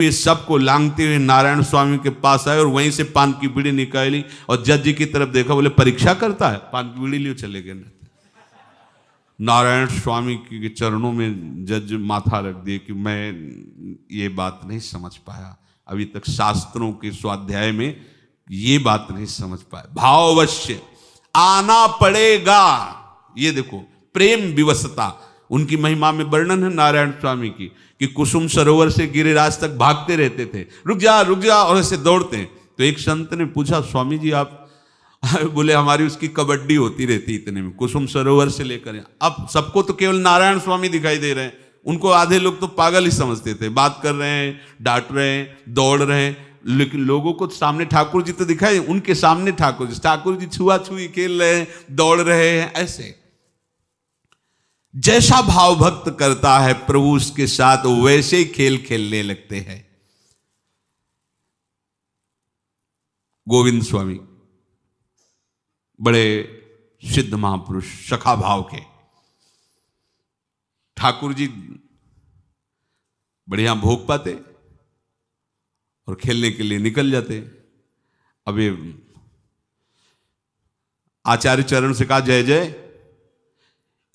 ये सबको लांघते हुए नारायण स्वामी के पास आए और वहीं से पान की बीड़ी निकाली और जज जी की तरफ देखा, बोले परीक्षा करता है, पान की बीड़ी लिए चले गए। नारायण स्वामी के चरणों में जज माथा रख दिए कि मैं ये बात नहीं समझ पाया, अभी तक शास्त्रों के स्वाध्याय में ये बात नहीं समझ पाया। भाव अवश्य आना पड़ेगा। ये देखो प्रेम विवशता, उनकी महिमा में वर्णन है नारायण स्वामी की कि कुसुम सरोवर से गिरिराज तक भागते रहते थे, रुक जा और ऐसे दौड़ते। तो एक संत ने पूछा, स्वामी जी आप, बोले हमारी उसकी कबड्डी होती रहती इतने में, कुसुम सरोवर से लेकर। अब सबको तो केवल नारायण स्वामी दिखाई दे रहे हैं, उनको आधे लोग तो पागल ही समझते थे, बात कर रहे हैं, डांट रहे हैं, दौड़ रहे हैं, लेकिन लोगों को सामने ठाकुर जी तो दिखाई, उनके सामने ठाकुर जी छुआ-छुई खेल रहे हैं, दौड़ रहे हैं। ऐसे जैसा भाव भक्त करता है प्रभु उसके साथ, वैसे ही खेल खेलने लगते हैं। गोविंद स्वामी बड़े सिद्ध महापुरुष, सखा भाव के। ठाकुर जी बढ़िया भोग पाते और खेलने के लिए निकल जाते। अब ये आचार्य चरण से कहा, जय जय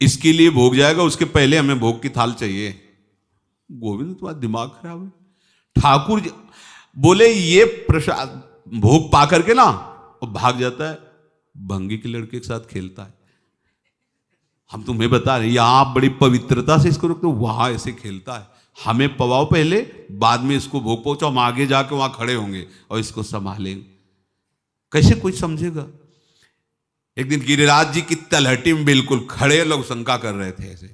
इसके लिए भोग जाएगा, उसके पहले हमें भोग की थाल चाहिए। गोविंद तुम्हारा दिमाग खराब है। ठाकुर जी बोले ये प्रसाद भोग पा करके ना और भाग जाता है, भंगी के लड़के के साथ खेलता है। हम तुम्हें बता रहे, यहां आप बड़ी पवित्रता से इसको रखते हो, वहां ऐसे खेलता है। हमें पवाओ पहले, बाद में इसको भोग पहुंचाओ, हम आगे जाके वहां खड़े होंगे और इसको संभालेंगे। कैसे कोई समझेगा। एक दिन गिरिराज जी की तलहटी में बिल्कुल खड़े लोग शंका कर रहे थे ऐसे।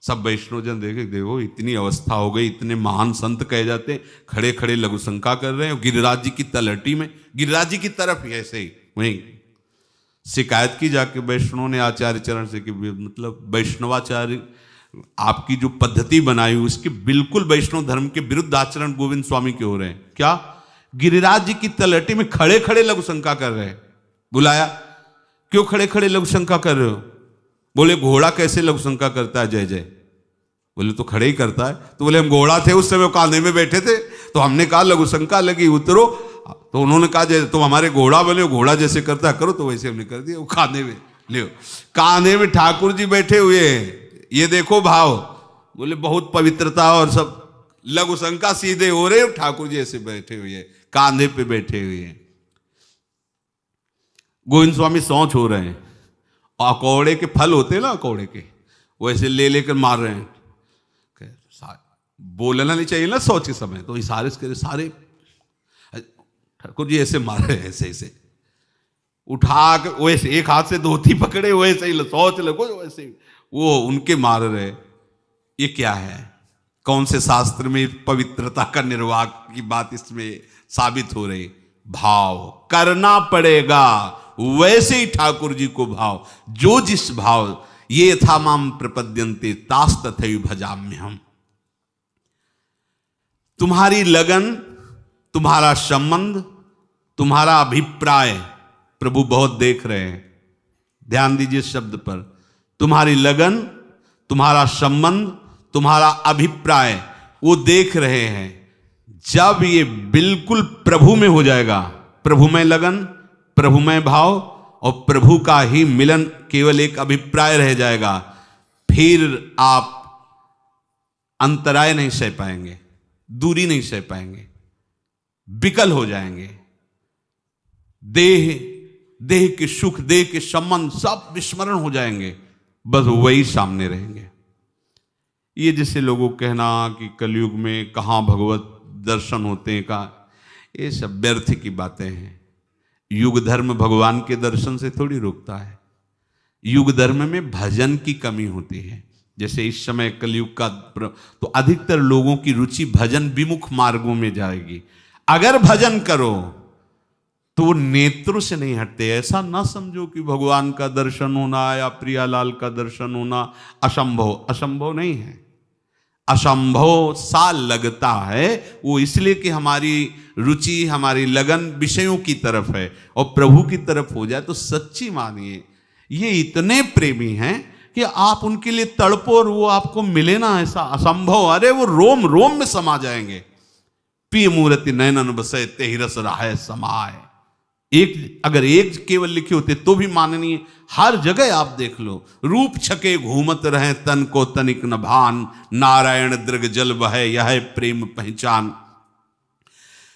सब वैष्णवजन देखे, देखो इतनी अवस्था हो गई, इतने महान संत कहे जाते, खड़े खड़े लघु शंका कर रहे हैं गिरिराज जी की तलहटी में, गिरिराज जी की तरफ ही ऐसे ही। वहीं शिकायत की जाके वैष्णव ने आचार्य चरण से कि मतलब वैष्णवाचार्य आपकी जो पद्धति बनाई उसके बिल्कुल वैष्णव धर्म के विरुद्ध आचरण गोविंद स्वामी के हो रहे हैं। क्या? गिरिराज जी की तलहटी में खड़े खड़े लघु शंका कर रहे हैं। बुलाया, क्यों खड़े खड़े लघु शंका कर रहे हो? बोले घोड़ा कैसे लघु शंका करता है जय जय? बोले तो खड़े ही करता है। तो बोले हम घोड़ा थे उस समय, कांधे में बैठे थे, तो हमने कहा लघु शंका लगी उतरो, तो उन्होंने कहा जय तुम हमारे घोड़ा बने, घोड़ा जैसे करता है करो, तो वैसे हमने कर दिया। वो कांधे में ले, कांधे में ठाकुर जी बैठे हुए हैं, ये देखो भाव। बोले बहुत पवित्रता और सब, लघु शंका सीधे हो रहे, ठाकुर जी ऐसे बैठे हुए हैं, कांधे पे बैठे हुए हैं। गोविंद स्वामी सौंच हो रहे हैं, अकौड़े के फल होते हैं ना, अकौड़े के, वो ऐसे ले लेकर मार रहे हैं। बोलना नहीं चाहिए ना सोच के समय, तो इशारे से सारे ठाकुर जी ऐसे मार रहे हैं, ऐसे ऐसे उठा के वैसे एक हाथ से धोती पकड़े वैसे ही सोच लगो वैसे वो उनके मार रहे। ये क्या है? कौन से शास्त्र में पवित्रता का निर्वाह की बात इसमें साबित हो रही? भाव करना पड़ेगा, वैसे ही ठाकुर जी को भाव, जो जिस भाव, ये था माम प्रपद्यन्ते तास तथैव भजाम्यहम्। तुम्हारी लगन, तुम्हारा संबंध, तुम्हारा अभिप्राय प्रभु बहुत देख रहे हैं। ध्यान दीजिए शब्द पर, तुम्हारी लगन, तुम्हारा संबंध, तुम्हारा अभिप्राय वो देख रहे हैं। जब ये बिल्कुल प्रभु में हो जाएगा, प्रभु में लगन, प्रभु में भाव और प्रभु का ही मिलन केवल एक अभिप्राय रह जाएगा, फिर आप अंतराय नहीं सह पाएंगे, दूरी नहीं सह पाएंगे, विकल हो जाएंगे। देह के सुख, देह के संबंध सब विस्मरण हो जाएंगे, बस वही सामने रहेंगे। ये जैसे लोगों कहना कि कलयुग में कहाँ भगवत दर्शन होते हैं, का ये सब व्यर्थ की बातें हैं। युग धर्म भगवान के दर्शन से थोड़ी रोकता है। युग धर्म में भजन की कमी होती है। जैसे इस समय कलयुग का, तो अधिकतर लोगों की रुचि भजन विमुख मार्गों में जाएगी। अगर भजन करो तो वो नेत्रों से नहीं हटते। ऐसा ना समझो कि भगवान का दर्शन होना या प्रियालाल का दर्शन होना असंभव, असंभव नहीं है। असंभव सा लगता है वो इसलिए कि हमारी रुचि, हमारी लगन विषयों की तरफ है, और प्रभु की तरफ हो जाए तो सच्ची मानिए ये इतने प्रेमी हैं कि आप उनके लिए तड़पो और वो आपको मिले ना, ऐसा असंभव। अरे वो रोम रोम में समा जाएंगे। पिय मूर्ति नयनन बसै तेहि रस राहै समाय। अगर एक केवल लिखे होते तो भी माननीय, हर जगह आप देख लो, रूप छके घूमत रहे तन को तनिक न भान, नारायण दृग जल बहै यह प्रेम पहचान।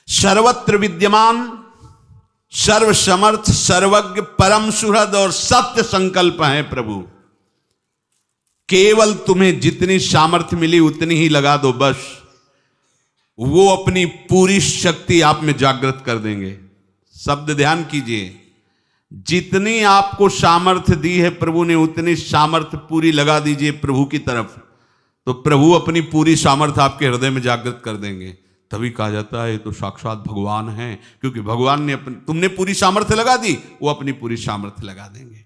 सर्वत्र विद्यमान, सर्व समर्थ, सर्वज्ञ, परम सुहृद और सत्य संकल्प है प्रभु। केवल तुम्हें जितनी सामर्थ्य मिली उतनी ही लगा दो बस, वो अपनी पूरी शक्ति आप में जागृत कर देंगे। शब्द ध्यान कीजिए, जितनी आपको सामर्थ्य दी है प्रभु ने उतनी सामर्थ्य पूरी लगा दीजिए प्रभु की तरफ, तो प्रभु अपनी पूरी सामर्थ्य आपके हृदय में जागृत कर देंगे। तभी कहा जाता है ये तो साक्षात भगवान है, क्योंकि भगवान ने तुमने पूरी सामर्थ्य लगा दी, वो अपनी पूरी सामर्थ्य लगा देंगे।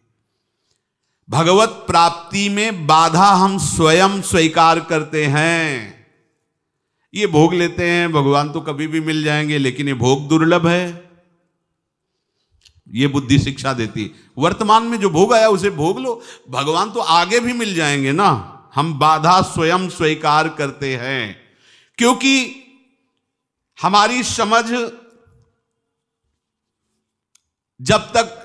भगवत प्राप्ति में बाधा हम स्वयं स्वीकार करते हैं। ये भोग लेते हैं, भगवान तो कभी भी मिल जाएंगे, लेकिन ये भोग दुर्लभ है, ये बुद्धि शिक्षा देती। वर्तमान में जो भोग आया उसे भोग लो, भगवान तो आगे भी मिल जाएंगे ना। हम बाधा स्वयं स्वीकार करते हैं, क्योंकि हमारी समझ जब तक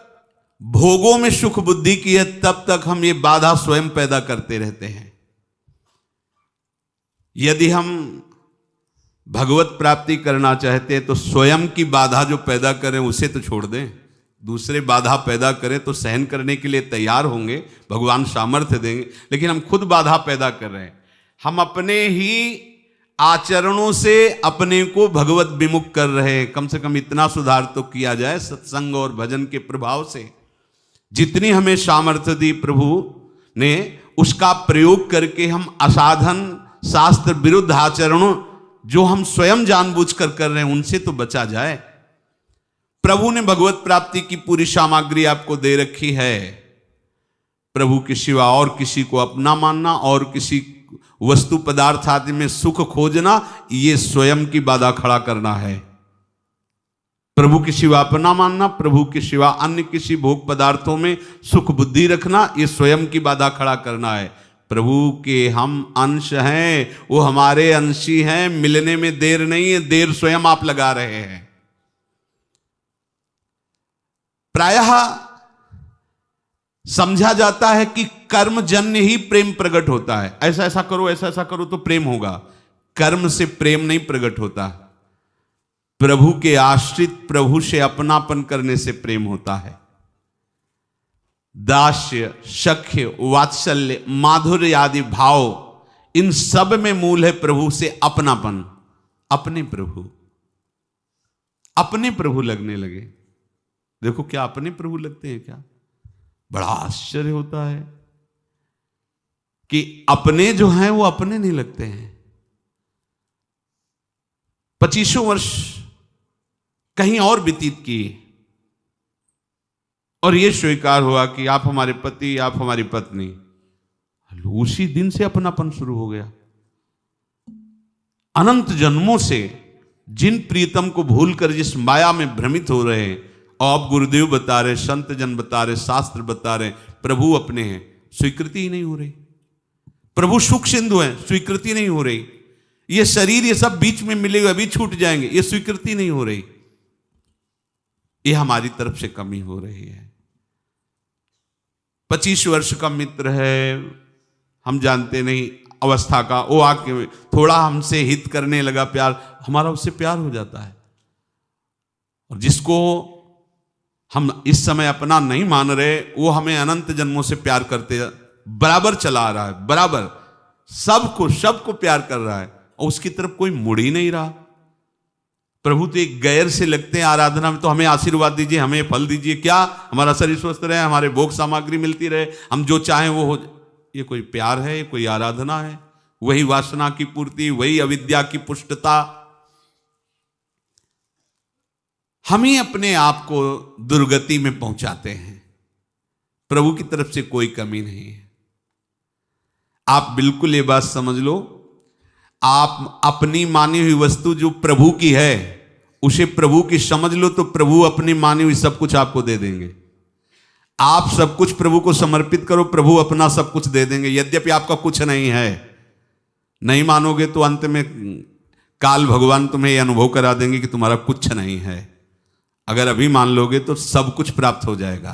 भोगों में सुख बुद्धि की है तब तक हम ये बाधा स्वयं पैदा करते रहते हैं। यदि हम भगवत प्राप्ति करना चाहते हैं तो स्वयं की बाधा जो पैदा करें उसे तो छोड़ दें। दूसरे बाधा पैदा करें तो सहन करने के लिए तैयार होंगे, भगवान सामर्थ्य देंगे, लेकिन हम खुद बाधा पैदा कर रहे हैं। हम अपने ही आचरणों से अपने को भगवत विमुख कर रहे हैं। कम से कम इतना सुधार तो किया जाए सत्संग और भजन के प्रभाव से। जितनी हमें सामर्थ्य दी प्रभु ने, उसका प्रयोग करके हम असाधन शास्त्र विरुद्ध आचरणों जो हम स्वयं जानबूझकर कर रहे हैं उनसे तो बचा जाए। प्रभु ने भगवत प्राप्ति की पूरी सामग्री आपको दे रखी है। प्रभु के सिवा और किसी को अपना मानना और किसी वस्तु पदार्थ आदि में सुख खोजना, ये स्वयं की बाधा खड़ा करना है। प्रभु के सिवा अपना मानना, प्रभु के सिवा अन्य किसी भोग पदार्थों में सुख बुद्धि रखना, ये स्वयं की बाधा खड़ा करना है। प्रभु के हम अंश हैं, वो हमारे अंशी हैं, मिलने में देर नहीं है, देर स्वयं आप लगा रहे हैं। प्रायः समझा जाता है कि कर्मजन्य ही प्रेम प्रकट होता है। ऐसा ऐसा करो, ऐसा ऐसा करो तो प्रेम होगा। कर्म से प्रेम नहीं प्रकट होता। प्रभु के आश्रित, प्रभु से अपनापन करने से प्रेम होता है। दास्य, सख्य, वात्सल्य, माधुर्य आदि भाव, इन सब में मूल है प्रभु से अपनापन। अपने प्रभु लगने लगे। देखो क्या अपने प्रभु लगते हैं क्या? बड़ा आश्चर्य होता है कि अपने जो हैं वो अपने नहीं लगते हैं। 25 वर्ष कहीं और व्यतीत किए और ये स्वीकार हुआ कि आप हमारे पति, आप हमारी पत्नी। उसी दिन से अपनापन शुरू हो गया। अनंत जन्मों से जिन प्रीतम को भूलकर जिस माया में भ्रमित हो रहे हैं, और अब गुरुदेव बता रहे, संत जन बता रहे, शास्त्र बता रहे, प्रभु अपने हैं, स्वीकृति ही नहीं हो रही। प्रभु सुख सिंधु हैं, स्वीकृति नहीं हो रही। ये शरीर ये सब बीच में मिलेगा, अभी छूट जाएंगे, ये स्वीकृति नहीं हो रही। ये हमारी तरफ से कमी हो रही है। 25 वर्ष का मित्र है, हम जानते नहीं अवस्था का, वो आके थोड़ा हमसे हित करने लगा, प्यार, हमारा उससे प्यार हो जाता है। और जिसको हम इस समय अपना नहीं मान रहे, वो हमें अनंत जन्मों से प्यार करते बराबर चला रहा है, बराबर सबको प्यार कर रहा है, और उसकी तरफ कोई मुड़ ही नहीं रहा। प्रभु तो एक गैर से लगते हैं आराधना में, तो हमें आशीर्वाद दीजिए, हमें फल दीजिए, क्या हमारा शरीर स्वस्थ रहे, हमारे भोग सामग्री मिलती रहे, हम जो चाहें वो हो। ये कोई प्यार है? ये कोई आराधना है? वही वासना की पूर्ति, वही अविद्या की पुष्टता। हम ही अपने आप को दुर्गति में पहुंचाते हैं। प्रभु की तरफ से कोई कमी नहीं है। आप बिल्कुल ये बात समझ लो, आप अपनी मानी हुई वस्तु जो प्रभु की है उसे प्रभु की समझ लो, तो प्रभु अपनी मानी हुई सब कुछ आपको दे देंगे। आप सब कुछ प्रभु को समर्पित करो, प्रभु अपना सब कुछ दे देंगे। यद्यपि आपका कुछ नहीं है, नहीं मानोगे तो अंत में काल भगवान तुम्हें यह अनुभव करा देंगे कि तुम्हारा कुछ नहीं है। अगर अभी मान लोगे तो सब कुछ प्राप्त हो जाएगा।